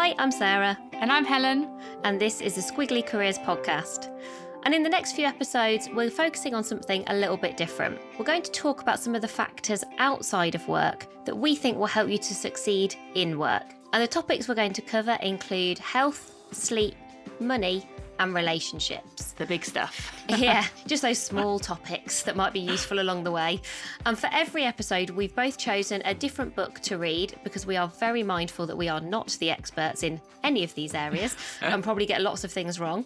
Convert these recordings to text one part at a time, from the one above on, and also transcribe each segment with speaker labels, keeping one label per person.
Speaker 1: Hi, I'm Sarah.
Speaker 2: And I'm Helen.
Speaker 1: And this is the Squiggly Careers podcast. And in the next few episodes, we're focusing on something a little bit different. We're going to talk about some of the factors outside of work that we think will help you to succeed in work. And the topics we're going to cover include health, sleep, money, and relationships.
Speaker 2: The big stuff.
Speaker 1: Yeah, just those small topics that might be useful along the way. And for every episode, we've both chosen a different book to read because we are very mindful that we are not the experts in any of these areas and probably get lots of things wrong.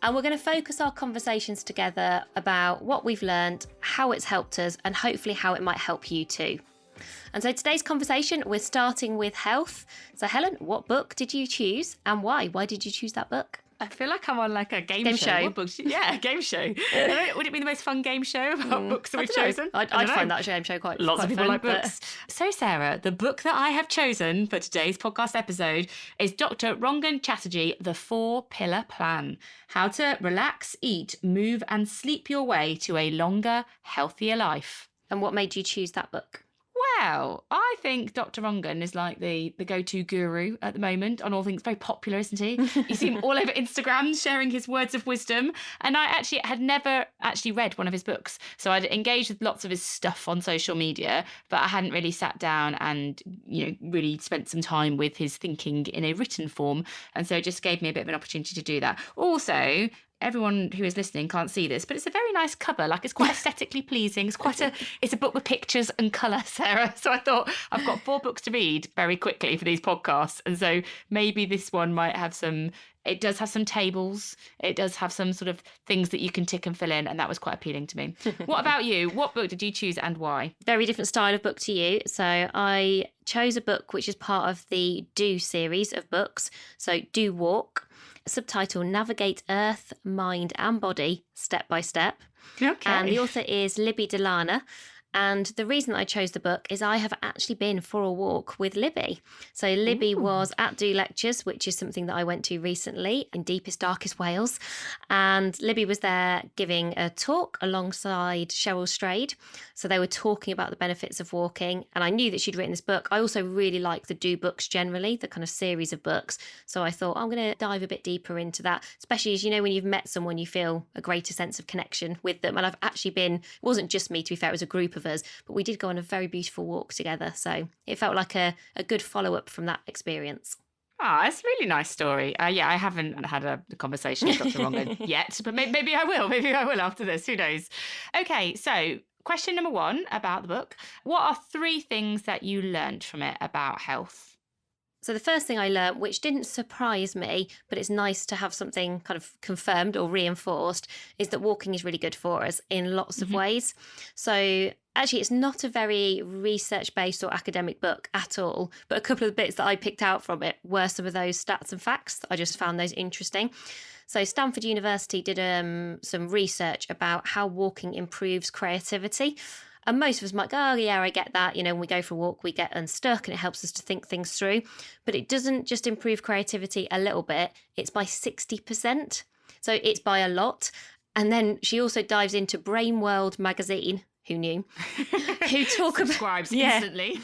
Speaker 1: And we're going to focus our conversations together about what we've learned, how it's helped us, and hopefully how it might help you too. And so today's conversation, we're starting with health. So Helen, what book did you choose and why? Why did you choose that book?
Speaker 2: I feel like I'm on like a game show. What books? Yeah, a game show. Would it be the most fun game show about books that we've chosen?
Speaker 1: I'd find that game show quite
Speaker 2: Lots of people
Speaker 1: fun,
Speaker 2: like books. So Sarah, the book that I have chosen for today's podcast episode is Dr Rangan Chatterjee, The 4-Pillar Plan. How to relax, eat, move and sleep your way to a longer, healthier life.
Speaker 1: And what made you choose that book?
Speaker 2: Well, I think Dr. Rangan is like the go-to guru at the moment on all things. Very popular, isn't he? You see him all over Instagram sharing his words of wisdom. And I actually had never actually read one of his books. So I'd engaged with lots of his stuff on social media, but I hadn't really sat down and, really spent some time with his thinking in a written form. And so it just gave me a bit of an opportunity to do that. Also, everyone who is listening can't see this, but it's a very nice cover. Like, it's quite aesthetically pleasing. It's a book with pictures and colour, Sarah. So I thought, I've got 4 books to read very quickly for these podcasts. And so maybe this one might have it does have some tables. It does have some sort of things that you can tick and fill in. And that was quite appealing to me. What about you? What book did you choose and why?
Speaker 1: Very different style of book to you. So I chose a book which is part of the Do series of books. So Do Walk. Subtitle Navigate Earth, Mind and Body Step by Step.
Speaker 2: Okay.
Speaker 1: And the author is Libby DeLana. And the reason I chose the book is I have actually been for a walk with Libby. So Libby was at Do Lectures, which is something that I went to recently in deepest, darkest Wales. And Libby was there giving a talk alongside Cheryl Strayed. So they were talking about the benefits of walking. And I knew that she'd written this book. I also really like the Do books generally, the kind of series of books. So I thought, I'm going to dive a bit deeper into that, especially as when you've met someone, you feel a greater sense of connection with them. And I've actually been, it wasn't just me, to be fair, it was a group of us, but we did go on a very beautiful walk together. So it felt like a good follow-up from that experience.
Speaker 2: It's a really nice story. I haven't had a conversation with Dr. Rangan yet, but maybe I will. Maybe I will after this. Who knows? Okay, so question number 1 about the book. What are 3 things that you learned from it about health?
Speaker 1: So the first thing I learned, which didn't surprise me, but it's nice to have something kind of confirmed or reinforced, is that walking is really good for us in lots of ways. So actually, it's not a very research-based or academic book at all, but a couple of the bits that I picked out from it were some of those stats and facts. I just found those interesting. So Stanford University did some research about how walking improves creativity. And most of us might go, oh, yeah, I get that. When we go for a walk, we get unstuck and it helps us to think things through. But it doesn't just improve creativity a little bit. It's by 60%. So it's by a lot. And then she also dives into Brain World magazine. Who knew? Who talk about...
Speaker 2: Subscribes instantly.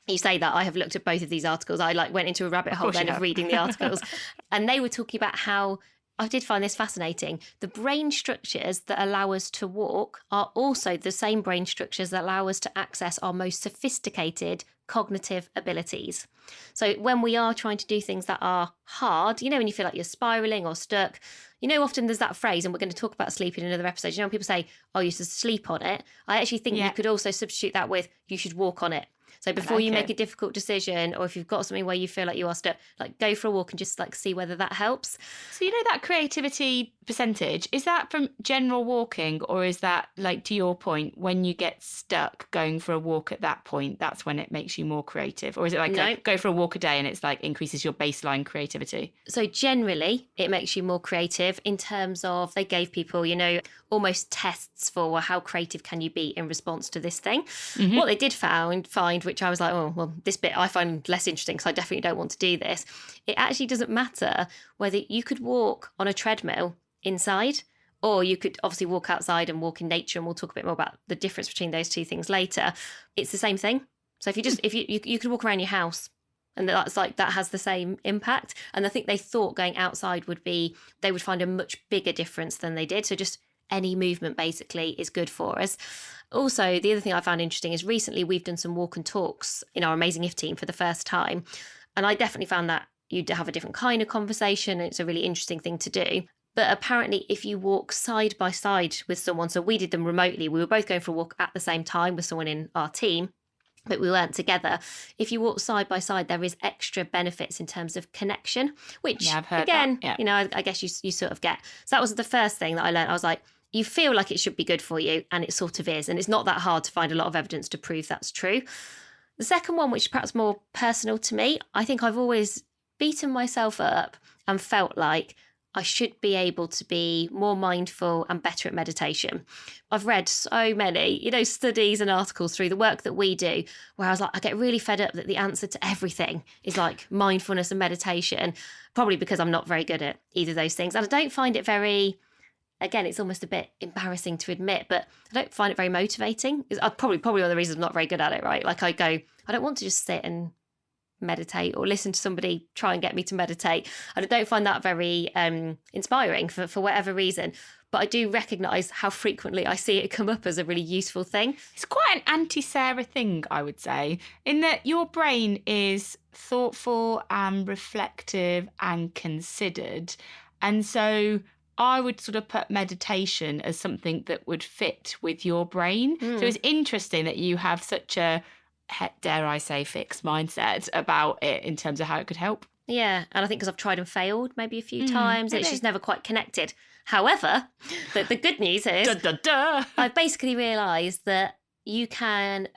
Speaker 1: You say that, I have looked at both of these articles. I went into a rabbit hole then of reading the articles. And they were talking about how, I did find this fascinating, the brain structures that allow us to walk are also the same brain structures that allow us to access our most sophisticated cognitive abilities. So when we are trying to do things that are hard, when you feel like you're spiraling or stuck, often there's that phrase, and we're going to talk about sleep in another episode. When people say, oh, you should sleep on it, I actually think you could also substitute that with, you should walk on it. So before you make a difficult decision, or if you've got something where you feel like you are stuck, go for a walk and just see whether that helps.
Speaker 2: So that creativity percentage, is that from general walking, or is that, to your point, when you get stuck going for a walk at that point, that's when it makes you more creative? Or is it go for a walk a day and it's increases your baseline creativity? So
Speaker 1: generally it makes you more creative in terms of, they gave people, almost tests for how creative can you be in response to this thing. Mm-hmm. What they did find, which I was like, oh, well, this bit I find less interesting because I definitely don't want to do this. It actually doesn't matter whether you could walk on a treadmill inside, or you could obviously walk outside and walk in nature, and we'll talk a bit more about the difference between those two things later. It's the same thing. So if you could walk around your house And that's like, that has the same impact. And I think they thought going outside they would find a much bigger difference than they did. So just any movement basically is good for us. Also, the other thing I found interesting is recently we've done some walk and talks in our Amazing If team for the first time. And I definitely found that you'd have a different kind of conversation. And it's a really interesting thing to do. But apparently, if you walk side by side with someone, so we did them remotely, we were both going for a walk at the same time with someone in our team, but we weren't together. If you walk side by side, there is extra benefits in terms of connection, which
Speaker 2: I've heard
Speaker 1: again,
Speaker 2: that. Yeah.
Speaker 1: I guess you sort of get. So that was the first thing that I learned. I was like, you feel like it should be good for you, and it sort of is. And it's not that hard to find a lot of evidence to prove that's true. The second one, which is perhaps more personal to me, I think I've always beaten myself up and felt like I should be able to be more mindful and better at meditation. I've read so many, studies and articles through the work that we do, where I was like, I get really fed up that the answer to everything is like mindfulness and meditation, probably because I'm not very good at either of those things. And I don't find it again, it's almost a bit embarrassing to admit, but I don't find it very motivating. It's probably one of the reasons I'm not very good at it, right? Like I don't want to just sit and meditate or listen to somebody try and get me to meditate. And I don't find that very inspiring for whatever reason. But I do recognise how frequently I see it come up as a really useful thing.
Speaker 2: It's quite an anti-Sarah thing, I would say, in that your brain is thoughtful and reflective and considered. And so I would sort of put meditation as something that would fit with your brain. So it's interesting that you have such a, dare I say, fixed mindset about it in terms of how it could help.
Speaker 1: Yeah, and I think because I've tried and failed maybe a few times, it's just never quite connected. However, the good news is I've basically realised that you can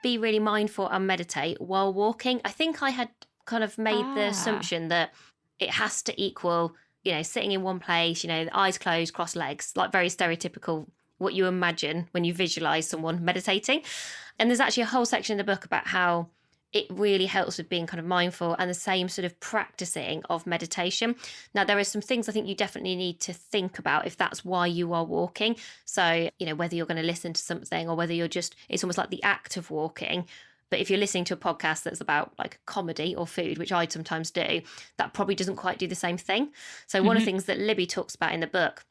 Speaker 1: be really mindful and meditate while walking. I think I had kind of made the assumption that it has to equal, sitting in one place, eyes closed, crossed legs, like very stereotypical what you imagine when you visualise someone meditating. And there's actually a whole section in the book about how it really helps with being kind of mindful and the same sort of practicing of meditation. Now, there are some things I think you definitely need to think about if that's why you are walking. So, whether you're going to listen to something or whether it's almost like the act of walking. But if you're listening to a podcast that's about like comedy or food, which I sometimes do, that probably doesn't quite do the same thing. So one of the things that Libby talks about in the book,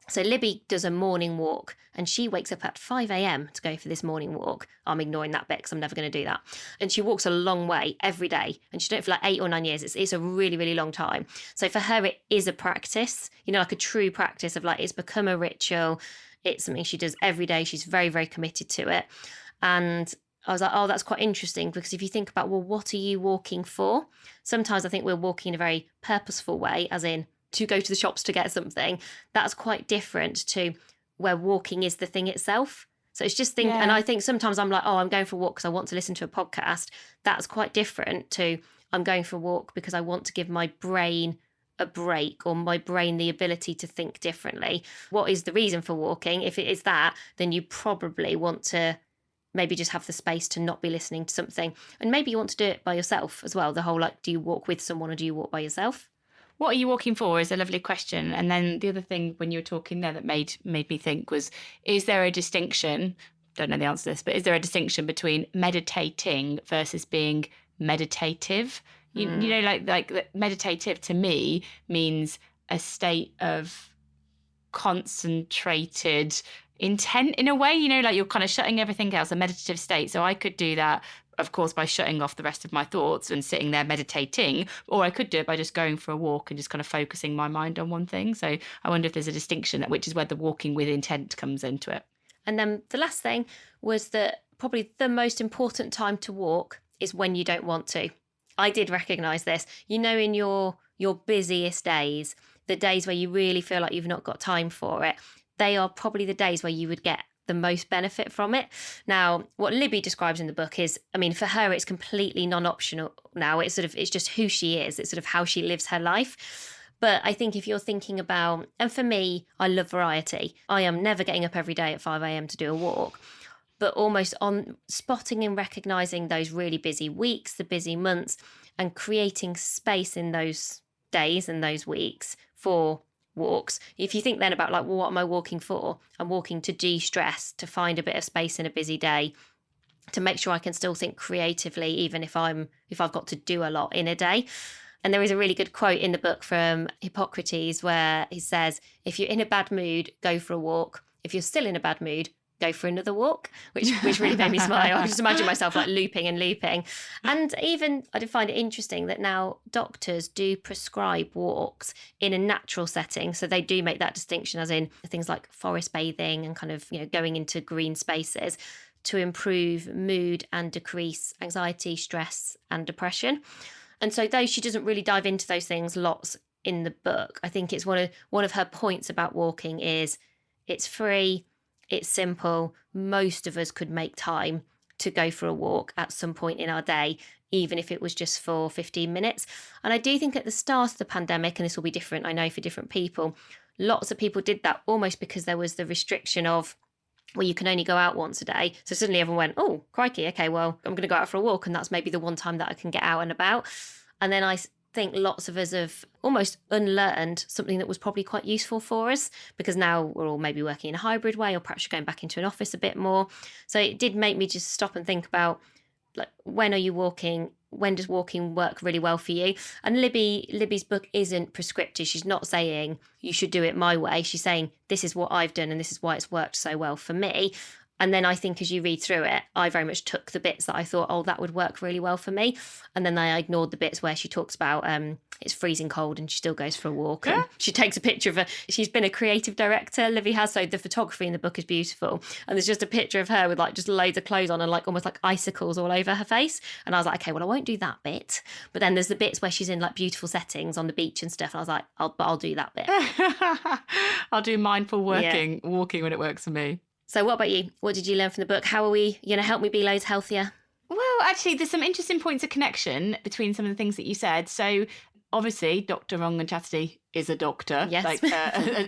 Speaker 1: so Libby does a morning walk and she wakes up at 5 a.m. to go for this morning walk. I'm ignoring that bit because I'm never going to do that. And she walks a long way every day and she's done it for like 8 or 9 years. It's a really, really long time. So for her, it is a practice, like a true practice of like, it's become a ritual. It's something she does every day. She's very, very committed to it. And I was like, oh, that's quite interesting because if you think about, well, what are you walking for? Sometimes I think we're walking in a very purposeful way, as in to go to the shops to get something. That's quite different to where walking is the thing itself. So it's just and I think sometimes I'm like, oh, I'm going for a walk because I want to listen to a podcast. That's quite different to I'm going for a walk because I want to give my brain a break or my brain the ability to think differently. What is the reason for walking? If it is that, then you probably want to maybe just have the space to not be listening to something. And maybe you want to do it by yourself as well. The whole like, do you walk with someone or do you walk by yourself?
Speaker 2: What are you walking for is a lovely question. And then the other thing when you were talking there that made me think was, is there a distinction, don't know the answer to this, but is there a distinction between meditating versus being meditative? You know, like meditative to me means a state of concentrated intent in a way, like you're kind of shutting everything else, a meditative state. So I could do that, of course, by shutting off the rest of my thoughts and sitting there meditating, or I could do it by just going for a walk and just kind of focusing my mind on one thing. So I wonder if there's a distinction, which is where the walking with intent comes into it.
Speaker 1: And then the last thing was that probably the most important time to walk is when you don't want to. I did recognise this. In your busiest days, the days where you really feel like you've not got time for it, they are probably the days where you would get the most benefit from it. Now, what Libby describes in the book is, for her, it's completely non-optional now. It's just who she is. It's sort of how she lives her life. But I think if you're thinking about, and for me, I love variety. I am never getting up every day at 5 a.m. to do a walk, but almost on spotting and recognising those really busy weeks, the busy months, and creating space in those days and those weeks for walks. If you think then about like, well, what am I walking for? I'm walking to de-stress, to find a bit of space in a busy day. to make sure I can still think creatively, even if I've got to do a lot in a day. And there is a really good quote in the book from Hippocrates where he says, if you're in a bad mood, go for a walk. If you're still in a bad mood, go for another walk, which really made me smile. I just imagine myself like looping and looping. And even I did find it interesting that now doctors do prescribe walks in a natural setting. So they do make that distinction, as in things like forest bathing and kind of, going into green spaces to improve mood and decrease anxiety, stress and depression. And so though she doesn't really dive into those things lots in the book, I think it's one of her points about walking is it's free, it's simple. Most of us could make time to go for a walk at some point in our day, even if it was just for 15 minutes. And I do think at the start of the pandemic, and this will be different, I know, for different people, lots of people did that almost because there was the restriction of, well, you can only go out once a day. So suddenly everyone went, oh, crikey, okay, well, I'm going to go out for a walk. And that's maybe the one time that I can get out and about. And then I think lots of us have almost unlearned something that was probably quite useful for us, because now we're all maybe working in a hybrid way, or perhaps you're going back into an office a bit more. So it did make me just stop and think about, like, when are you walking? When does walking work really well for you? And Libby's book isn't prescriptive. She's not saying you should do it my way. She's saying this is what I've done and this is why it's worked so well for me. And then I think as you read through it, I very much took the bits that I thought, oh, that would work really well for me. And then I ignored the bits where she talks about it's freezing cold and she still goes for a walk. Yeah. And she takes a picture of her. She's been a creative director, Libby has, so the photography in the book is beautiful. And there's just a picture of her with like just loads of clothes on and like almost like icicles all over her face. And I was like, okay, well, I won't do that bit. But then there's the bits where she's in like beautiful settings on the beach and stuff. And I was like, I'll do that bit.
Speaker 2: I'll do mindful walking when it works for me.
Speaker 1: So what about you? What did you learn from the book? How are we going to help me be loads healthier?
Speaker 2: Well, actually, there's some interesting points of connection between some of the things that you said. So obviously, Dr Rangan Chatterjee is a doctor,
Speaker 1: yes.
Speaker 2: Like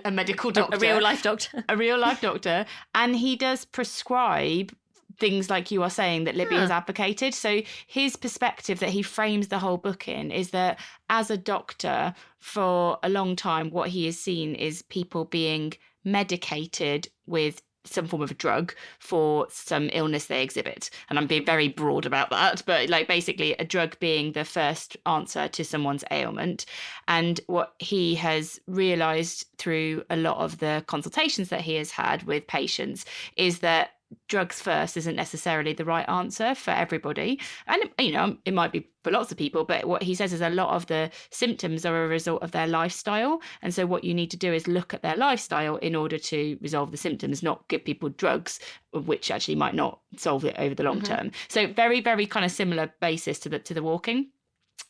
Speaker 2: a medical doctor.
Speaker 1: A real life doctor.
Speaker 2: A real life doctor. And he does prescribe things like you are saying that Libby has advocated. So his perspective that he frames the whole book in is that as a doctor for a long time, what he has seen is people being medicated with some form of a drug for some illness they exhibit. And I'm being very broad about that, but like basically a drug being the first answer to someone's ailment. And what he has realised through a lot of the consultations that he has had with patients is that drugs first isn't necessarily the right answer for everybody. And, it might be for lots of people, but what he says is a lot of the symptoms are a result of their lifestyle. And so what you need to do is look at their lifestyle in order to resolve the symptoms, not give people drugs, which actually might not solve it over the long term. So very, very kind of similar basis to the walking.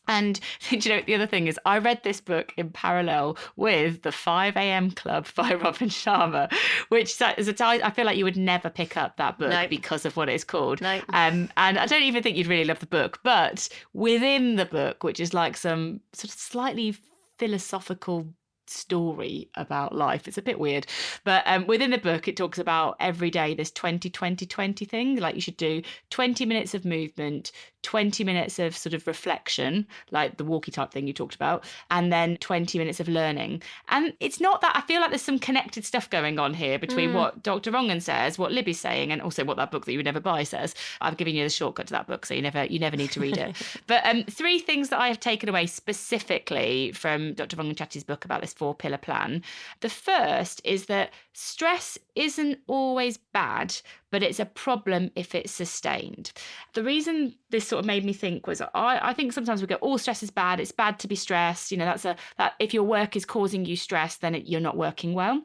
Speaker 2: And the other thing is I read this book in parallel with The 5 a.m. Club by Robin Sharma, which is a title I feel like you would never pick up that book because of what it's called.
Speaker 1: No.
Speaker 2: And I don't even think you'd really love the book. But within the book, which is like some sort of slightly philosophical story about life, it's a bit weird, but within the book it talks about every day this 20-20-20 thing, like you should do 20 minutes of movement, 20 minutes of sort of reflection, like the walkie type thing you talked about, and then 20 minutes of learning. And it's not that, I feel like there's some connected stuff going on here between what Dr Rangan says, what Libby's saying, and also what that book that you would never buy says. I've given you the shortcut to that book, so you never need to read it. But three things that I have taken away specifically from Dr Rangan Chatterjee's book about this 4-pillar plan. The first is that stress isn't always bad, but it's a problem if it's sustained. The reason this sort of made me think was I think sometimes we go, oh, stress is bad. It's bad to be stressed. That if your work is causing you stress, then you're not working well.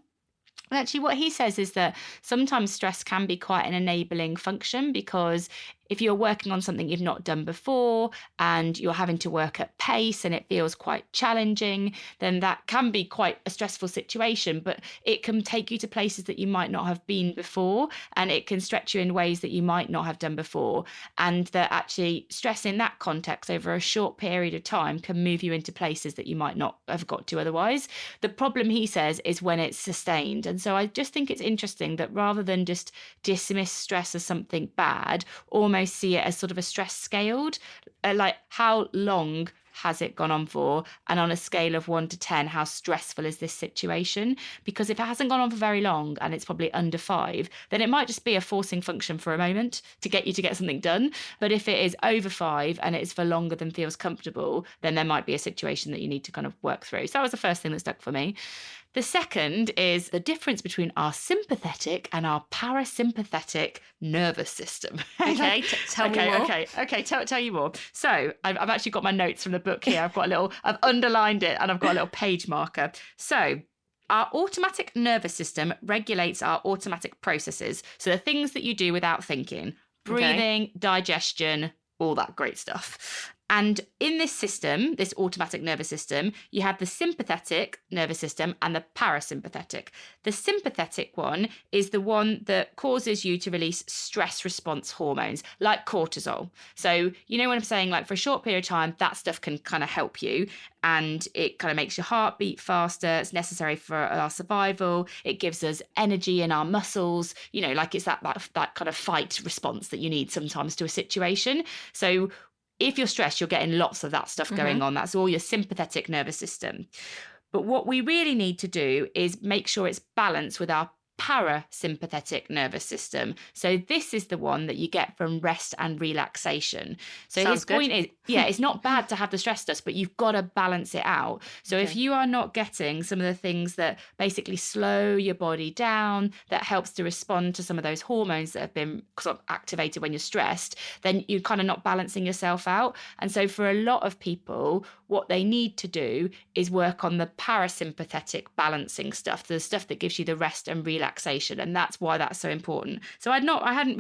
Speaker 2: And actually what he says is that sometimes stress can be quite an enabling function, because if you're working on something you've not done before and you're having to work at pace and it feels quite challenging, then that can be quite a stressful situation, but it can take you to places that you might not have been before, and it can stretch you in ways that you might not have done before. And that actually stress in that context over a short period of time can move you into places that you might not have got to otherwise. The problem, he says, is when it's sustained. And so I just think it's interesting that rather than just dismiss stress as something bad, almost see it as sort of a stress scaled, like how long has it gone on for? And on a scale of 1 to 10, how stressful is this situation? Because if it hasn't gone on for very long and it's probably under 5, then it might just be a forcing function for a moment to get you to get something done. But if it is over 5 and it's for longer than feels comfortable, then there might be a situation that you need to kind of work through. So that was the first thing that stuck for me. The second is the difference between our sympathetic and our parasympathetic nervous system.
Speaker 1: Okay, tell me more.
Speaker 2: Okay, tell you more. So I've actually got my notes from the book here. I've underlined it and I've got a little page marker. So our automatic nervous system regulates our automatic processes. So the things that you do without thinking, breathing, digestion, all that great stuff. And in this system, this automatic nervous system, you have the sympathetic nervous system and the parasympathetic. The sympathetic one is the one that causes you to release stress response hormones like cortisol. So, you know, when I'm saying like for a short period of time, that stuff can kind of help you and it kind of makes your heart beat faster. It's necessary for our survival. It gives us energy in our muscles. You know, like it's that kind of fight response that you need sometimes to a situation. So if you're stressed, you're getting lots of that stuff going on. That's all your sympathetic nervous system. But what we really need to do is make sure it's balanced with our parasympathetic nervous system. So this is the one that you get from rest and relaxation. So
Speaker 1: Sounds
Speaker 2: his point is, it's not bad to have the stress stuff, but you've got to balance it out. So if you are not getting some of the things that basically slow your body down, that helps to respond to some of those hormones that have been sort of activated when you're stressed, then you're kind of not balancing yourself out. And so for a lot of people, what they need to do is work on the parasympathetic balancing stuff, the stuff that gives you the rest and relaxation. And that's why that's so important. So I hadn't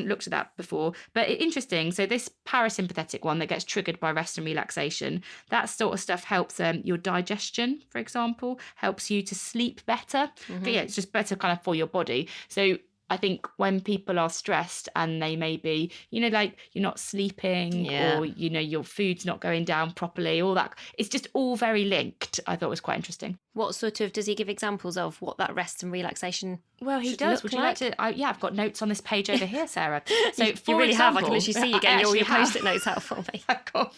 Speaker 2: looked at that before, but interesting. So this parasympathetic one that gets triggered by rest and relaxation, that sort of stuff helps your digestion, for example, helps you to sleep better. But yeah, it's just better kind of for your body. So I think when people are stressed and they may be, you know, like you're not sleeping or, you know, your food's not going down properly, all that, it's just all very linked. I thought it was quite interesting.
Speaker 1: What sort of, does he give examples of what that rest and relaxation
Speaker 2: Well, he does. Would you like to? I've got notes on this page over here, Sarah. So
Speaker 1: you really have. I can literally see you getting all your Post-it notes out for me.
Speaker 2: I've got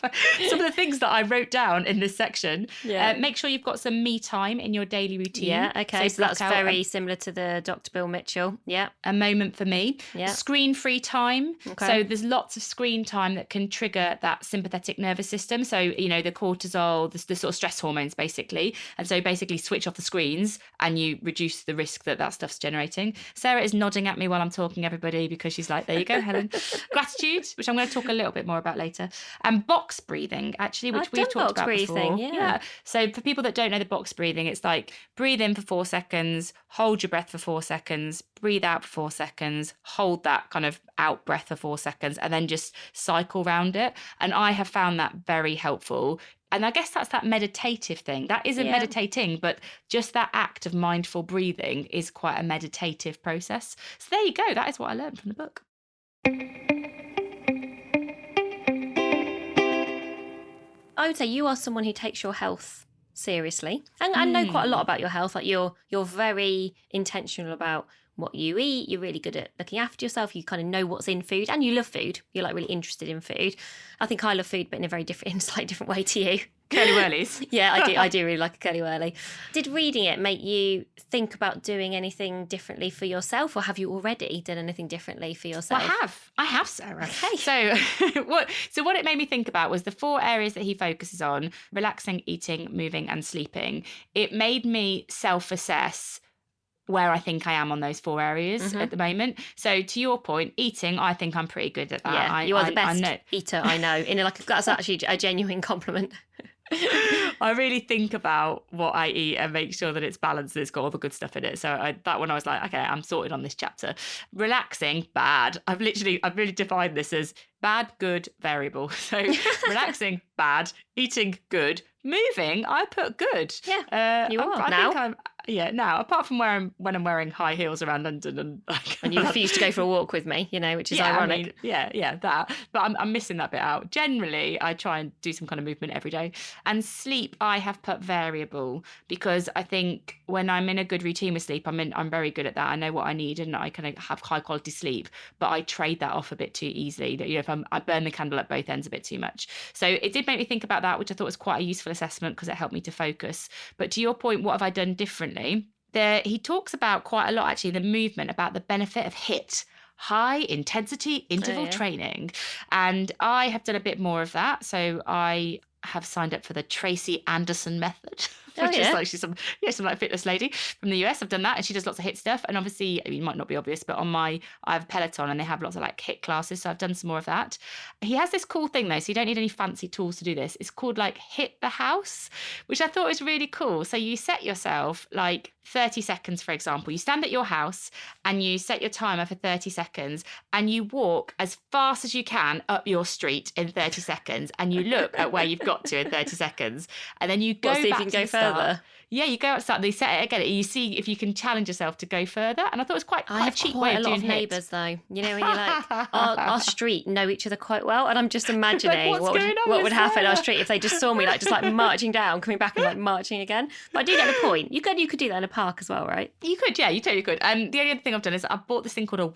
Speaker 2: some of the things that I wrote down in this section.
Speaker 1: Yeah.
Speaker 2: Make sure you've got some me time in your daily routine.
Speaker 1: Yeah, okay. So that's very similar to the Dr. Bill Mitchell. Yeah.
Speaker 2: A moment for me.
Speaker 1: Yeah.
Speaker 2: Screen-free time.
Speaker 1: Okay.
Speaker 2: So there's lots of screen time that can trigger that sympathetic nervous system. So, you know, the cortisol, the sort of stress hormones, basically. And so basically switch off the screens and you reduce the risk that stuff's generating. Sarah is nodding at me while I'm talking, everybody, because she's like, there you go, Helen. Gratitude, which I'm going to talk a little bit more about later. And box breathing, actually, which we've talked about before.
Speaker 1: Yeah.
Speaker 2: So for people that don't know the box breathing, it's like breathe in for 4 seconds, hold your breath for 4 seconds, breathe out for 4 seconds, hold that kind of out breath for 4 seconds, and then just cycle round it. And I have found that very helpful. And I guess that's that meditative thing. That isn't meditating, but just that act of mindful breathing is quite a meditative process. So there you go. That is what I learned from the book.
Speaker 1: I would say you are someone who takes your health seriously. And I know quite a lot about your health. Like you're very intentional about what you eat. You're really good at looking after yourself. You kind of know what's in food and you love food. You're like really interested in food. I think I love food, but in a slightly different way to you.
Speaker 2: Curly whirlies.
Speaker 1: Yeah, I do really like a curly whirly. Did reading it make you think about doing anything differently for yourself, or have you already done anything differently for yourself?
Speaker 2: Well, I have, Sarah.
Speaker 1: Okay.
Speaker 2: So what it made me think about was the 4 areas that he focuses on: relaxing, eating, moving, and sleeping. It made me self-assess where I think I am on those 4 areas at the moment. So to your point, eating, I think I'm pretty good at that.
Speaker 1: Yeah, you are the best eater I know. That's actually a genuine compliment.
Speaker 2: I really think about what I eat and make sure that it's balanced and it's got all the good stuff in it. So that one I was like, okay, I'm sorted on this chapter. Relaxing, bad. I've really defined this as bad, good, variable. So relaxing, bad. Eating, good. Moving, I put good.
Speaker 1: Yeah, you are now.
Speaker 2: Yeah, now, apart from when I'm wearing high heels around London and like,
Speaker 1: And you refuse to go for a walk with me, which is ironic.
Speaker 2: That. But I'm missing that bit out. Generally, I try and do some kind of movement every day. And sleep, I have put variable, because I think when I'm in a good routine with sleep, I'm very good at that. I know what I need and I kind of have high quality sleep, but I trade that off a bit too easily. If I burn the candle at both ends a bit too much. So it did make me think about that, which I thought was quite a useful assessment because it helped me to focus. But to your point, what have I done differently? He talks about quite a lot, actually, the movement, about the benefit of HIIT, high intensity interval training. And I have done a bit more of that. So I have signed up for the Tracy Anderson method. Which is like, she's some like fitness lady from the US. I've done that, and she does lots of HIIT stuff. And obviously, it might not be obvious, but I have Peloton, and they have lots of like HIIT classes. So I've done some more of that. He has this cool thing though, so you don't need any fancy tools to do this. It's called like Hit the House, which I thought was really cool. So you set yourself like 30 seconds, for example. You stand at your house and you set your timer for 30 seconds and you walk as fast as you can up your street in 30 seconds, and you look at where you've got to in 30 seconds, and then you go
Speaker 1: see
Speaker 2: back
Speaker 1: if you can
Speaker 2: to
Speaker 1: go
Speaker 2: the start.
Speaker 1: Further.
Speaker 2: Yeah, you go outside, they set it again, and you see if you can challenge yourself to go further. And I thought it was quite a cheap way of doing
Speaker 1: a lot of neighbours though. When you're like, our street know each other quite well, and I'm just imagining
Speaker 2: like,
Speaker 1: what would happen in our street if they just saw me just like marching down, coming back and like marching again. But I do get the point. You could do that in a park as well, right?
Speaker 2: You could, yeah, you totally could. The only other thing I've done is I bought this thing called a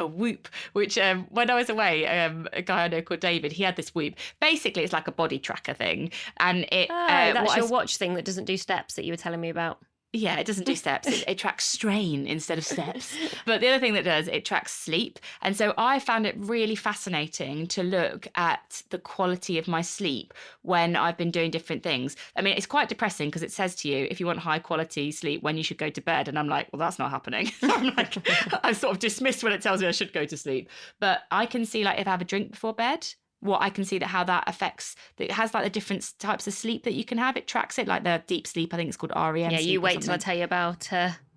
Speaker 2: Whoop, which when I was away, a guy I know called David, he had this Whoop. Basically, it's like a body tracker thing, and
Speaker 1: that's your watch thing that doesn't do steps that you were telling me about.
Speaker 2: Yeah, it doesn't do steps. It tracks strain instead of steps. But the other thing that does, it tracks sleep. And so I found it really fascinating to look at the quality of my sleep when I've been doing different things. I mean, it's quite depressing because it says to you, if you want high quality sleep, when you should go to bed. And I'm like, well, that's not happening. I'm sort of dismissed when it tells me I should go to sleep. But I can see, like, if I have a drink before bed, I can see that how that affects, it has like the different types of sleep that you can have. It tracks it, like the deep sleep, I think it's called REM.
Speaker 1: Yeah, you wait till I tell you about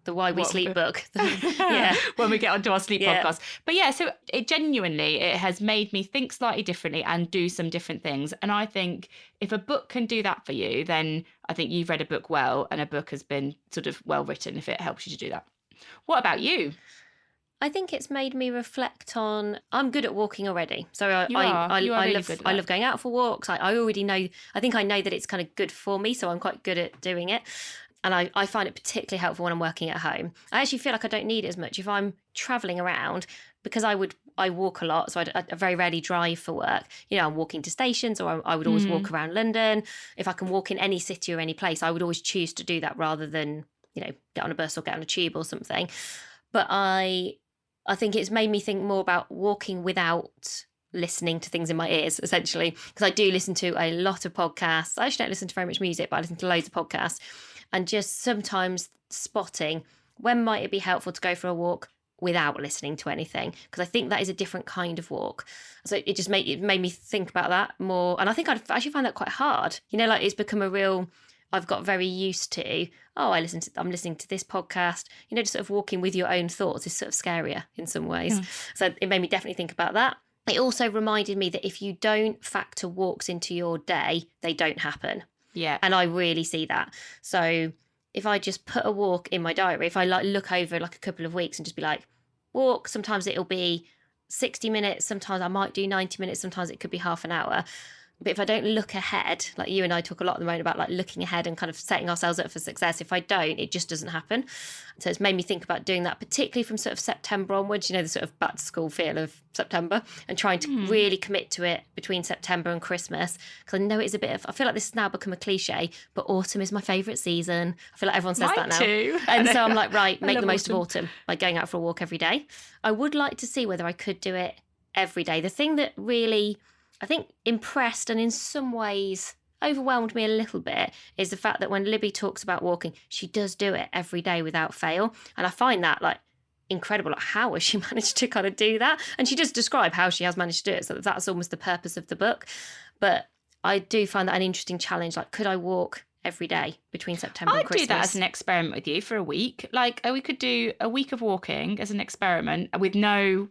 Speaker 1: the Why We Sleep book. Yeah,
Speaker 2: when we get onto our sleep podcast. But yeah, so it has made me think slightly differently and do some different things. And I think if a book can do that for you, then I think you've read a book well, and a book has been sort of well written if it helps you to do that. What about you?
Speaker 1: I think it's made me reflect on, I'm good at walking already. So I love going out for walks. I already know, I think I know that it's kind of good for me. So I'm quite good at doing it. And I find it particularly helpful when I'm working at home. I actually feel like I don't need it as much if I'm traveling around, because I walk a lot. So I very rarely drive for work. I'm walking to stations, or I would always walk around London. If I can walk in any city or any place, I would always choose to do that rather than, get on a bus or get on a tube or something. But I think it's made me think more about walking without listening to things in my ears, essentially, because I do listen to a lot of podcasts. I actually don't listen to very much music, but I listen to loads of podcasts, and just sometimes spotting when might it be helpful to go for a walk without listening to anything, because I think that is a different kind of walk. So it made me think about that more, and I think I'd actually find that quite hard. It's become a real, I've got very used to, I'm listening to this podcast. Just sort of walking with your own thoughts is sort of scarier in some ways. So it made me definitely think about that. It also reminded me that if you don't factor walks into your day, they don't happen.
Speaker 2: Yeah.
Speaker 1: And I really see that. So if I just put a walk in my diary, if I look over a couple of weeks and just be like, walk, sometimes it'll be 60 minutes, sometimes I might do 90 minutes, sometimes it could be half an hour. But if I don't look ahead, like you and I talk a lot at the moment about looking ahead and kind of setting ourselves up for success, if I don't, it just doesn't happen. So it's made me think about doing that, particularly from sort of September onwards, the sort of back to school feel of September, and trying to really commit to it between September and Christmas. Because I know it's I feel like this has now become a cliche, but autumn is my favourite season. I feel like everyone says that now.
Speaker 2: Too.
Speaker 1: And so I'm like, right, make the most of autumn by going out for a walk every day. I would like to see whether I could do it every day. The thing that really, I think, impressed and in some ways overwhelmed me a little bit is the fact that when Libby talks about walking, she does do it every day without fail. And I find that incredible. How has she managed to kind of do that? And she does describe how she has managed to do it. So that's almost the purpose of the book. But I do find that an interesting challenge. Could I walk every day between September and Christmas?
Speaker 2: I'd do that as an experiment with you for a week. We could do a week of walking as an experiment with no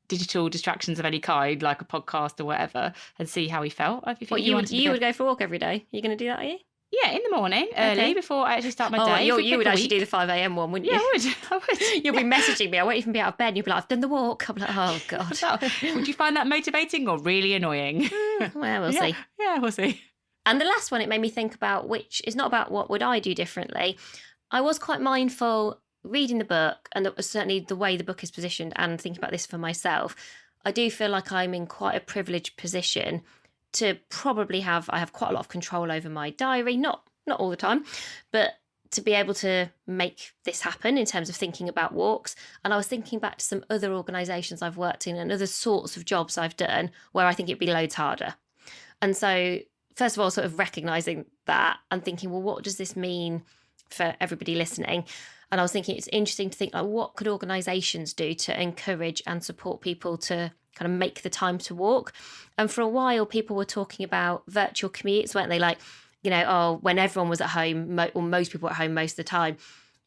Speaker 2: digital distractions of any kind, like a podcast or whatever, and see how we felt.
Speaker 1: You would go for a walk every day? Are you going to do that, are you?
Speaker 2: Yeah, in the morning, early,
Speaker 1: Okay.
Speaker 2: before I actually start my
Speaker 1: Oh,
Speaker 2: day.
Speaker 1: you would actually do the 5 a.m. one, wouldn't you?
Speaker 2: Yeah, I would.
Speaker 1: You'll be messaging me. I won't even be out of bed. And you'll be like, I've done the walk. I'm like, oh, God.
Speaker 2: Would you find that motivating or really annoying?
Speaker 1: Well, we'll see.
Speaker 2: Yeah, we'll see.
Speaker 1: And the last one, it made me think about, which is not about what would I do differently. I was quite mindful reading the book, and certainly the way the book is positioned, and thinking about this for myself. I do feel like I'm in quite a privileged position to probably I have quite a lot of control over my diary, not all the time, but to be able to make this happen in terms of thinking about walks. And I was thinking back to some other organisations I've worked in and other sorts of jobs I've done where I think it'd be loads harder. And so, first of all, sort of recognising that and thinking, well, what does this mean for everybody listening? And I was thinking it's interesting to think, like, what could organisations do to encourage and support people to kind of make the time to walk? And for a while, people were talking about virtual commutes, weren't they? Like, when everyone was at home, or most people were at home most of the time,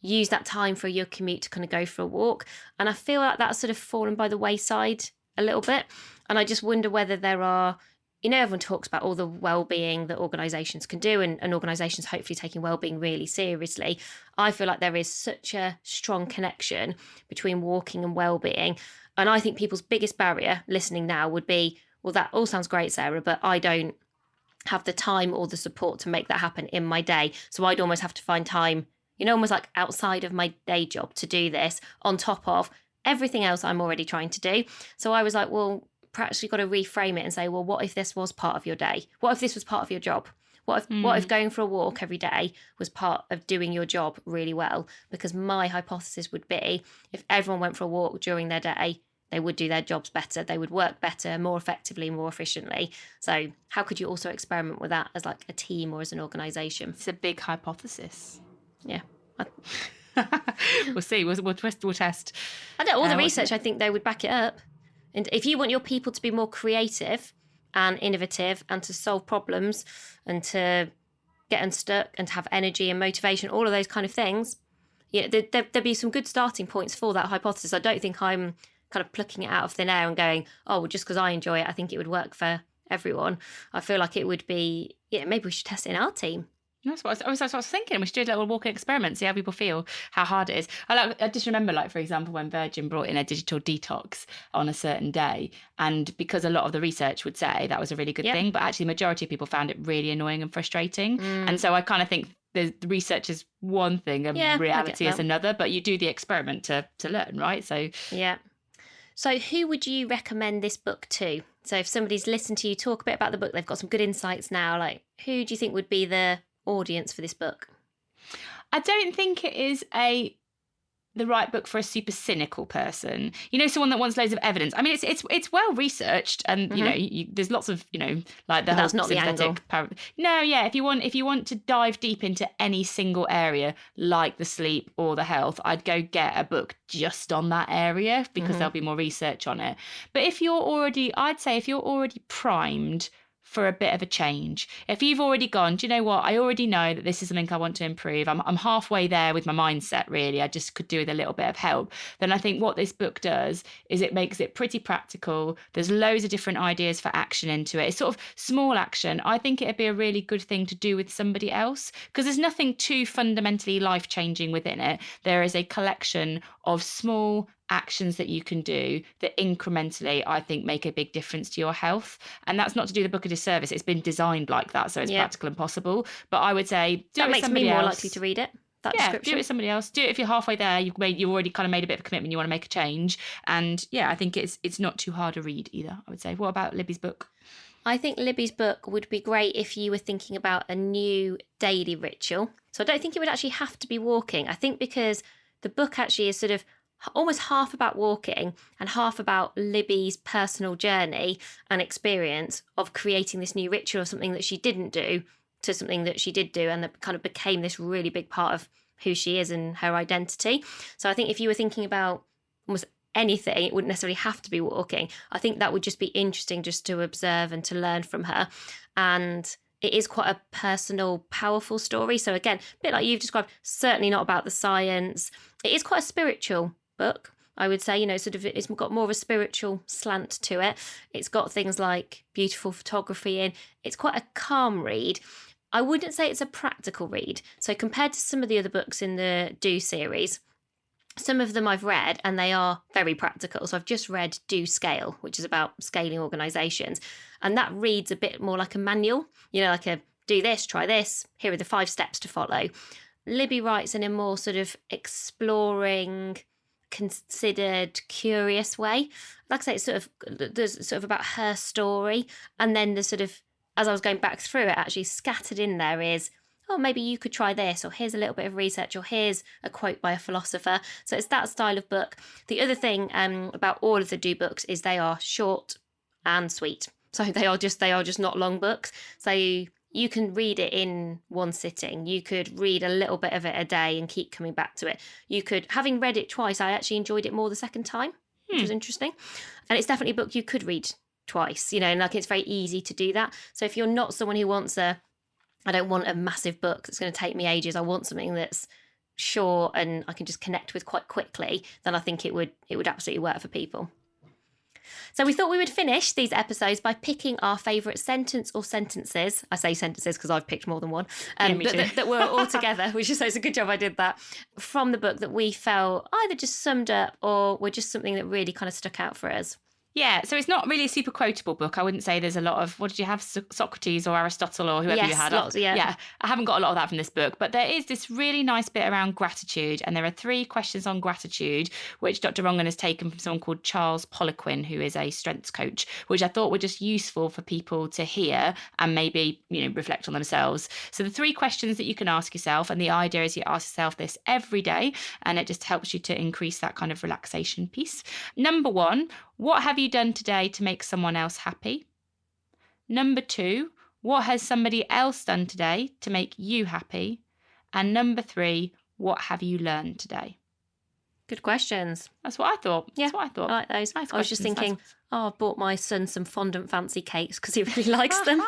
Speaker 1: use that time for your commute to kind of go for a walk. And I feel like that's sort of fallen by the wayside a little bit. And I just wonder whether there are, everyone talks about all the well-being that organisations can do, and organisations hopefully taking well-being really seriously. I feel like there is such a strong connection between walking and well-being. And I think people's biggest barrier listening now would be, well, that all sounds great, Sarah, but I don't have the time or the support to make that happen in my day. So I'd almost have to find time, almost like outside of my day job to do this on top of everything else I'm already trying to do. So I was like, well, perhaps you've got to reframe it and say, well, what if this was part of your day? What if this was part of your job? What if going for a walk every day was part of doing your job really well? Because my hypothesis would be, if everyone went for a walk during their day, they would do their jobs better, they would work better, more effectively, more efficiently. So how could you also experiment with that as like a team or as an organisation?
Speaker 2: It's a big hypothesis.
Speaker 1: Yeah.
Speaker 2: We'll see. We'll test.
Speaker 1: I don't know, all the research, I think they would back it up. And if you want your people to be more creative and innovative and to solve problems and to get unstuck and to have energy and motivation, all of those kind of things, there'd be some good starting points for that hypothesis. I don't think I'm kind of plucking it out of thin air and going, oh, well, just because I enjoy it, I think it would work for everyone. I feel like it would be, maybe we should test it in our team.
Speaker 2: That's what I was thinking. We should do a little walking experiment, see how people feel, how hard it is. I just remember, like, for example, when Virgin brought in a digital detox on a certain day, and because a lot of the research would say that was a really good thing, but actually the majority of people found it really annoying and frustrating. And so I kind of think the research is one thing and reality is another, but you do the experiment to learn, right? So
Speaker 1: yeah. So who would you recommend this book to? So if somebody's listened to you talk a bit about the book, they've got some good insights now, like, who do you think would be the audience for this book?
Speaker 2: I don't think it is the right book for a super cynical person. Someone that wants loads of evidence. I mean, it's well researched, and there's lots of like the
Speaker 1: that's not the angle.
Speaker 2: If you want to dive deep into any single area, like the sleep or the health, I'd go get a book just on that area because there'll be more research on it. But if you're already primed for a bit of a change, if you've already gone, do you know what, I already know that this is something I want to improve, I'm halfway there with my mindset, really, I just could do with a little bit of help, then I think what this book does is it makes it pretty practical. There's loads of different ideas for action into it. It's sort of small action. I think it'd be a really good thing to do with somebody else, because there's nothing too fundamentally life-changing within it. There is a collection of small actions that you can do that incrementally, I think, make a big difference to your health. And that's not to do the book a disservice. It's been designed like that, so it's practical and possible. But I would say
Speaker 1: that makes me more likely to read it. Description.
Speaker 2: Do it with somebody else. Do it if you're halfway there. You've already kind of made a bit of a commitment. You want to make a change, and I think it's not too hard to read either, I would say. What about Libby's book?
Speaker 1: I think Libby's book would be great if you were thinking about a new daily ritual. So I don't think it would actually have to be walking. I think because the book actually is sort of almost half about walking and half about Libby's personal journey and experience of creating this new ritual of something that she didn't do to something that she did do, and that kind of became this really big part of who she is and her identity. So I think if you were thinking about almost anything, it wouldn't necessarily have to be walking. I think that would just be interesting just to observe and to learn from her. And it is quite a personal, powerful story. So again, a bit like you've described, certainly not about the science. It is quite a spiritual book, I would say. Sort of, it's got more of a spiritual slant to it. It's got things like beautiful photography in. It's quite a calm read. I wouldn't say it's a practical read. So compared to some of the other books in the Do series, some of them I've read and they are very practical. So I've just read Do Scale, which is about scaling organisations. And that reads a bit more like a manual, like a do this, try this, here are the 5 steps to follow. Libby writes in a more sort of exploring, considered, curious way. Like I say, there's sort of about her story. And then the sort of, as I was going back through it, actually scattered in there is, oh, maybe you could try this, or here's a little bit of research, or here's a quote by a philosopher. So it's that style of book. The other thing about all of the Do books is they are short and sweet. So they are just not long books. So you can read it in one sitting. You could read a little bit of it a day and keep coming back to it. You could, having read it twice, I actually enjoyed it more the second time, which was interesting. And it's definitely a book you could read twice, and like it's very easy to do that. So if you're not someone who wants I don't want a massive book that's going to take me ages. I want something that's short and I can just connect with quite quickly. Then I think it would absolutely work for people. So we thought we would finish these episodes by picking our favourite sentence or sentences. I say sentences because I've picked more than one. That were all together, which is it's a good job I did that, from the book that we felt either just summed up or were just something that really kind of stuck out for us.
Speaker 2: Yeah, so it's not really a super quotable book. I wouldn't say there's a lot of, what did you have, Socrates or Aristotle or whoever you had?
Speaker 1: Lots, yeah.
Speaker 2: I haven't got a lot of that from this book, but there is this really nice bit around gratitude, and there are 3 questions on gratitude, which Dr. Rangan has taken from someone called Charles Poliquin, who is a strengths coach, which I thought were just useful for people to hear and maybe, reflect on themselves. So the 3 questions that you can ask yourself, and the idea is you ask yourself this every day, and it just helps you to increase that kind of relaxation piece. Number 1, what have you done today to make someone else happy? Number 2, what has somebody else done today to make you happy? And number 3, what have you learned today?
Speaker 1: Good questions.
Speaker 2: That's what I thought.
Speaker 1: Yeah,
Speaker 2: that's what I thought.
Speaker 1: I like those.
Speaker 2: Nice
Speaker 1: I was just
Speaker 2: questions.
Speaker 1: thinking, I bought my son some fondant fancy cakes because he really likes them.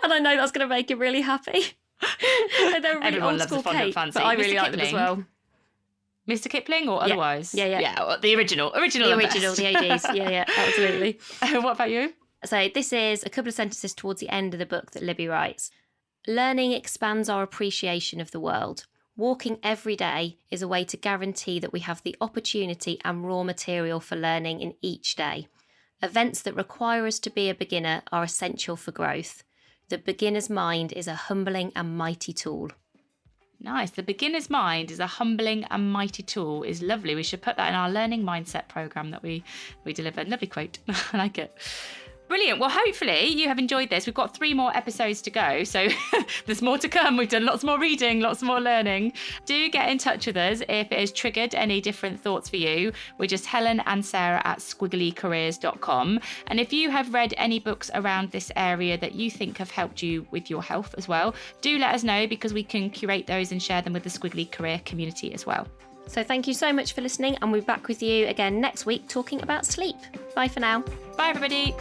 Speaker 1: And I know that's going to make him really happy. They're really
Speaker 2: Everyone
Speaker 1: old
Speaker 2: loves
Speaker 1: school
Speaker 2: a fondant
Speaker 1: cake,
Speaker 2: fancy.
Speaker 1: but I really
Speaker 2: Mr.
Speaker 1: like them as
Speaker 2: Kipling?
Speaker 1: well.
Speaker 2: Mr. Kipling or otherwise?
Speaker 1: Yeah,
Speaker 2: the original.
Speaker 1: The original, the OGs. Yeah, absolutely.
Speaker 2: What about you?
Speaker 1: So this is a couple of sentences towards the end of the book that Libby writes. Learning expands our appreciation of the world. Walking every day is a way to guarantee that we have the opportunity and raw material for learning in each day. Events that require us to be a beginner are essential for growth. The beginner's mind is a humbling and mighty tool.
Speaker 2: Nice. The beginner's mind is a humbling and mighty tool is lovely. We should put that in our learning mindset program that we delivered. Lovely quote. I like it. Brilliant. Well, hopefully you have enjoyed this. We've got 3 more episodes to go, so there's more to come. We've done lots more reading, lots more learning. Do get in touch with us if it has triggered any different thoughts for you. We're just Helen and Sarah at squigglycareers.com. And if you have read any books around this area that you think have helped you with your health as well, do let us know, because we can curate those and share them with the Squiggly Career community as well.
Speaker 1: So thank you so much for listening, and we'll be back with you again next week talking about sleep. Bye for now.
Speaker 2: Bye, everybody.